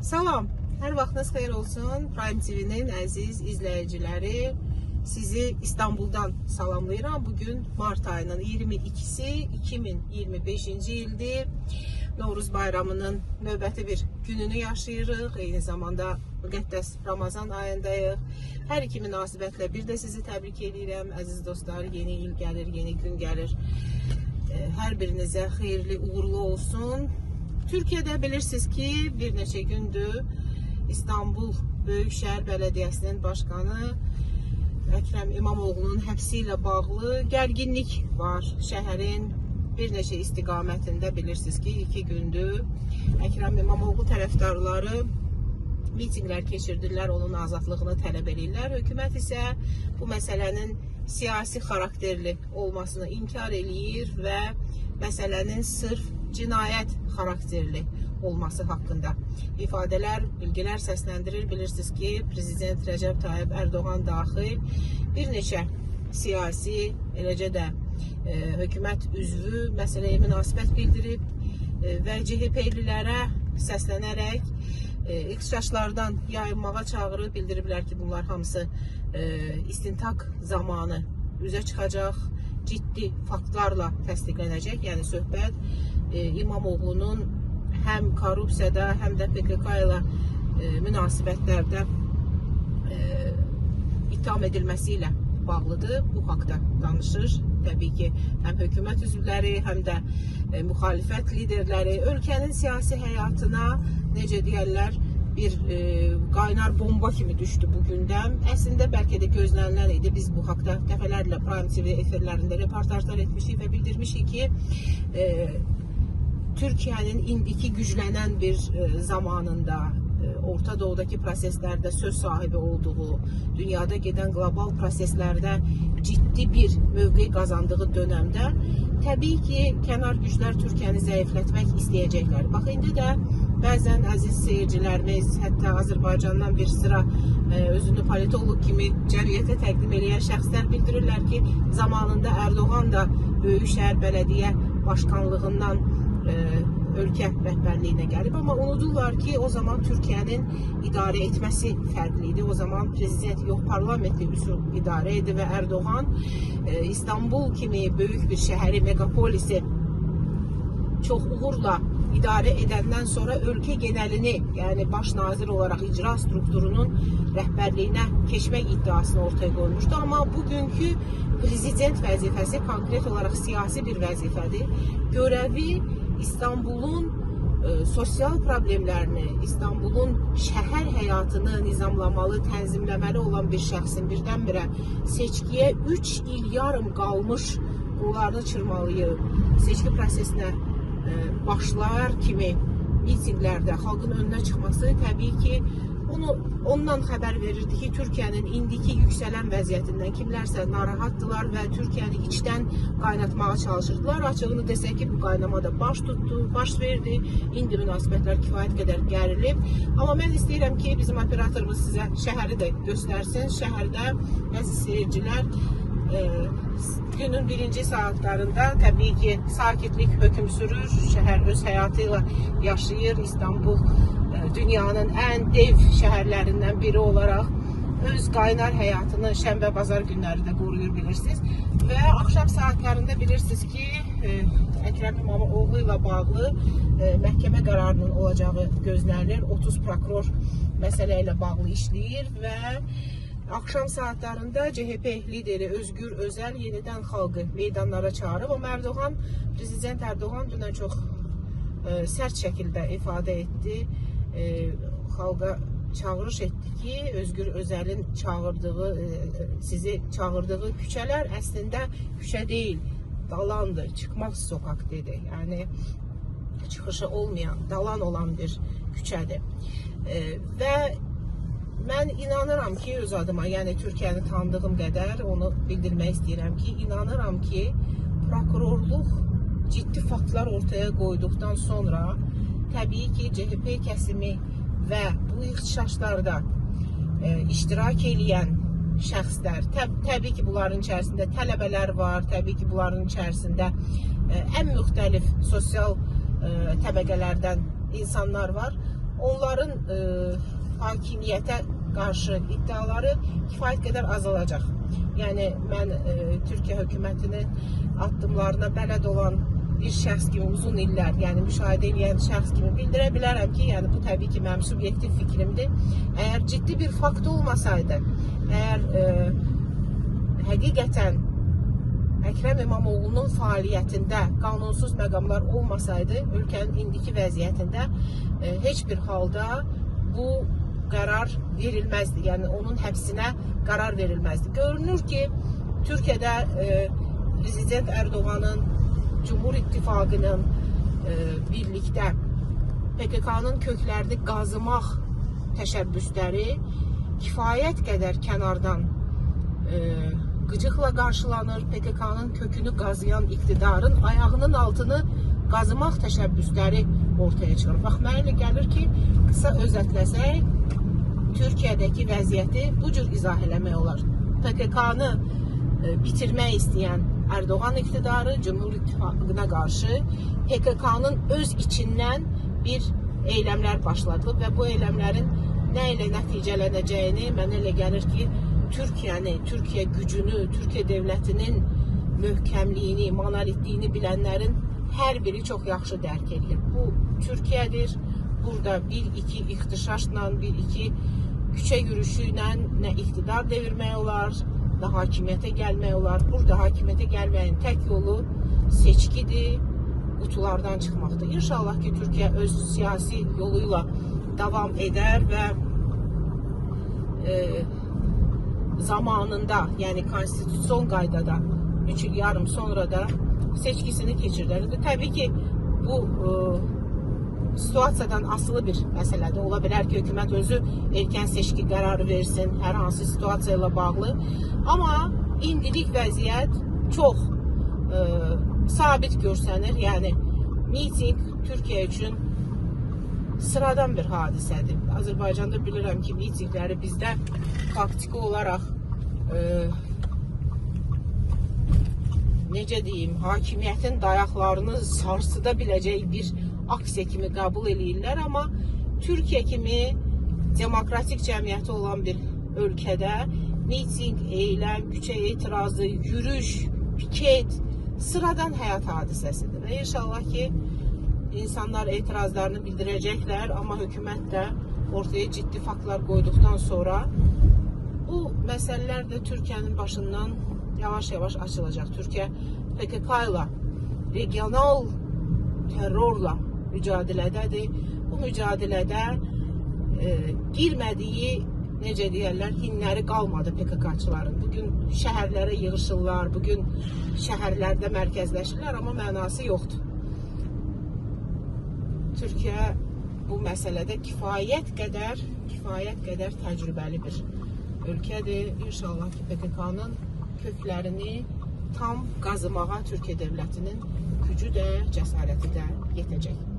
Salam, hər vaxtınız xeyir olsun. Prime TV-nin əziz izləyiciləri, sizi İstanbuldan salamlayıram. Bugün Mart ayının 22-si 2025-ci ildir. Novruz bayramının növbəti bir gününü yaşayırıq. Eyni zamanda müqəddəs Ramazan ayındayıq. Hər iki münasibətlə bir də sizi təbrik edirəm. Əziz dostlar, yeni il gəlir, yeni gün gəlir. Hər birinizə xeyirli, uğurlu olsun. Türkiye'de bilirsiniz ki bir neçə gündür İstanbul Büyükşehir Belediyesi'nin başkanı Ekrem İmamoğlu'nun həbsi ilə bağlı gərginlik var. Şəhərin bir neçə istiqamətində bilirsiniz ki 2 gündür Ekrem İmamoğlu tərəfdarları mitinglər keçirdirlər, onun azadlığını tələb edirlər. Hökumət isə bu məsələnin siyasi xarakterli olmasını inkar eləyir və məsələnin sırf cinayət xarakterli olması haqqında ifadələr, bilgilər səsləndirir. Bilirsiniz ki, Prezident Recep Tayyip Erdoğan daxil bir neçə siyasi, eləcə də hökumət üzvü məsələyə münasibət bildirib və CHP-lilərə səslənərək ixtişaşlardan yayınmağa çağırıb, bildiriblər ki, bunlar hamısı istintaq zamanı üzə çıxacaq, ciddi faktlarla təsdiqlənəcək. Yəni söhbət İmamoğlu'nun həm korrupsiyada, həm də PKK ilə münasibətlərdə itham edilməsi ilə bağlıdır. Bu haqda danışır. Təbii ki, həm hökumət üzvləri, həm də müxalifət liderləri ölkənin siyasi həyatına, necə deyərlər, bir qaynar bomba kimi düşdü bu gündəm. Əslində bəlkə də gözlənilən idi. Biz bu haqda dəfələrlə Prime TV efirlərində reportajlar etmişik və bildirmişik ki, Türkiye'nin indiki güclənən bir zamanında, Orta Doğudaki proseslərdə söz sahibi olduğu, dünyada gedən qlobal proseslərdə ciddi bir mövqe qazandığı dönemdə təbii ki, kənar güclər Türkiyəni zəiflətmək istəyəcəklər. Bax, indi də bəzən əziz seyircilərimiz, hətta Azərbaycandan bir sıra özünü politolog kimi cəmiyyətə təqdim edən şəxslər bildirirlər ki, zamanında Erdoğan da Büyükşehir Belediye Başkanlığından ölkə rəhbərliyinə gəlib, amma unudurlar ki, o zaman Türkiye'nin idarə etməsi fərqliydi. O zaman prezident yox, parlamentli üsul idarə edir və Erdoğan İstanbul kimi böyük bir şəhəri, megapolisi çox uğurla idarə edəndən sonra ölkə genəlini, yəni baş nazir olaraq icra strukturunun rəhbərliyinə keçmək iddiasını ortaya qoymuşdu. Amma bugünkü prezident vəzifəsi konkret olaraq siyasi bir vəzifədir. Görəvi İstanbul'un sosial problemlərini, İstanbul'un şəhər həyatını nizamlamalı, tənzimləməli olan bir şəxsin birdən-birə seçkiyə 3 il yarım qalmış qollarını çırmalayıb, seçki prosesinə başlar kimi mitinglərdə xalqın önünə çıxması təbii ki, ondan xəbər verirdi ki, Türkiye'nin indiki yüksələn vəziyyətindən kimlərsə narahatdılar və Türkiye'ni içdən qaynatmağa çalışırdılar. Açığını desək ki, bu qaynama da baş tutdu, baş verdi. İndi münasibətlər kifayət qədər gərilib. Amma mən istəyirəm ki, bizim operatorumuz sizə şəhəri də göstərsin. Şəhərdə əziz seyircilər, günün birinci saatlarında təbii ki, sakitlik hökm sürür. Şəhər öz həyatıyla yaşayır. İstanbul dünyanın ən dev şəhərlərindən biri olaraq öz qaynar həyatını şənbə bazar günləri də qoruyur, bilirsiniz. Və axşam saatlarında bilirsiniz ki, Ekrem İmamoğlu ilə bağlı məhkəmə qərarının olacağı gözlənilir. 30 prokuror məsələ ilə bağlı işləyir və akşam saatlarında CHP lideri Özgür Özel yenidən xalqı meydanlara çağırıb. Ama Erdoğan, Prezident Erdoğan dünən çox sərt şəkildə ifadə etdi. Xalqa çağırış etdi ki, Özgür Özel'in sizi çağırdığı küçələr əslində küçə deyil, dalandır, çıxmaz sokak dedi. Yəni çıxışı olmayan, dalan olan bir küçədir. Və mən inanıram ki, öz adıma, yəni Türkiyəni tanıdığım qədər onu bildirmək istəyirəm ki, inanıram ki, prokurorluq ciddi faktlar ortaya qoyduqdan sonra təbii ki, CHP kəsimi və bu ixtişaşlarda iştirak edən şəxslər, təbii ki, bunların içərisində tələbələr var, təbii ki, bunların içərisində ən müxtəlif sosial təbəqələrdən insanlar var. onların hakimiyyətə qarşı iddiaları kifayət qədər azalacaq. Yəni mən Türkiyə hökumətinin addımlarına bələd olan bir şəxs kimi uzun illər, yəni müşahidə edən şəxs kimi bildirə bilərəm ki, yəni bu təbii ki, mənim subyektiv fikrimdir. Əgər ciddi bir fakt olmasaydı, əgər həqiqətən Əkrəm İmamoğlu'nun fəaliyyətində qanunsuz məqamlar olmasaydı, ölkənin indiki vəziyyətində heç bir halda bu qərar verilməzdi. Yəni onun həbsinə qərar verilməzdi. Görünür ki, Türkiyədə Prezident Erdoğan'ın, Cumhur İttifaqının birlikdə PKK'nın köklərini qazımaq təşəbbüsləri kifayət qədər kənardan qıcıqla qarşılanır. PKK'nın kökünü qazıyan iktidarın ayağının altını qazımaq təşəbbüsləri ortaya çıxır. Bax, mənə elə gəlir ki, qısa özətləsək, Türkiyədəki vəziyyəti bu cür izah eləmək olar. PKK'nı bitirmək istəyən Erdoğan iktidarı Cumhur İttifaqına qarşı PKK'nın öz içindən bir eylemlər başladılıb və bu eylemlərin nə ilə nəticələnəcəyini mənə elə gəlir ki, Türkiyə gücünü, Türkiyə devlətinin möhkəmliyini, monolitliyini bilənlərin hər biri çox yaxşı dərk edilir. Bu Türkiyədir. Burada bir-iki ixtişaşla, bir-iki küçə yürüyüşü ilə nə iqtidar devirmək olar, nə hakimiyyətə gəlmək olar. Burada hakimiyyətə gəlməyin tək yolu seçkidir, qutulardan çıxmaqdır. İnşallah ki, Türkiyə öz siyasi yoluyla davam edər və zamanında, yəni konstitusyon qaydada 3 il yarım sonra da seçkisini keçirdilər. Təbii ki, bu situasiyadan asılı bir məsələdir. Ola bilər ki, hökumət özü erkən seçki qərarı versin, hər hansı situasiya ilə bağlı. Amma indilik vəziyyət çox sabit görsənir. Yəni, miting Türkiyə üçün sıradan bir hadisədir. Azərbaycanda bilirəm ki, mitingləri bizdə faktiki olaraq necə deyim, hakimiyyətin dayaqlarını sarsıda biləcək bir aksiya kimi qəbul edirlər, amma Türkiyə kimi demokratik cəmiyyəti olan bir ölkədə miting, eyləm, küçə etirazı, yürüyüş, piket sıradan həyat hadisəsidir. Və inşallah ki, insanlar etirazlarını bildirəcəklər, amma hökumət də ortaya ciddi faktlar qoyduqdan sonra bu məsələlər də Türkiyənin başından yavaş-yavaş açılacaq. Türkiyə PKK ilə, regional terrorla mücadelədədir. Bu mücadilədə girmədiyi, necə deyərlər, hinləri qalmadı PKK-çıların. Bugün şəhərlərə yığışırlar, bugün şəhərlərdə mərkəzləşirlər, amma mənası yoxdur. Türkiyə bu məsələdə kifayət qədər təcrübəli bir ölkədir. İnşallah ki, PKK-nın köklərini tam qazımağa Türkiyə devlətinin gücü də, cəsarəti də yetəcək.